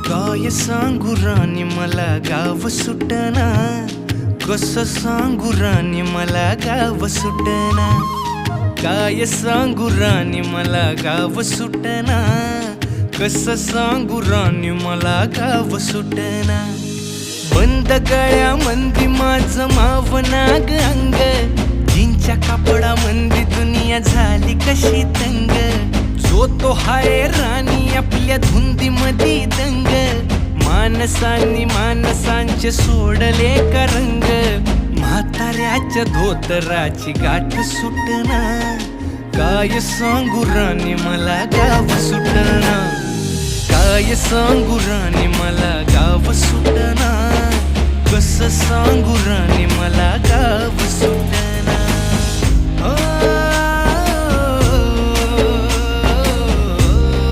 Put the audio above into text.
काय सांगू राणी मला गाव सुटना, कसं सांगू राणी मला गाव सुटना. काय सांगू राणी मला गाव सुटना, कसं सांगू राणी मला गाव सुटना. बंद गळ्यामंदी माझं मावनाग अंग, जीनच्या कापडामंदी दुनिया झाली कशी तंग. जो तो हाय राणी आपल्या धुंदीमधी दंग, माणसांनी माणसांचे सोडले का रंग. म्हाताऱ्याच्या धोतराची गाठ सुटना, काय सांगू राणी मला गाव सुटना. काय सांगू राणी मला गाव सुटना, कसं सांगू राणी मला गाव सुटना.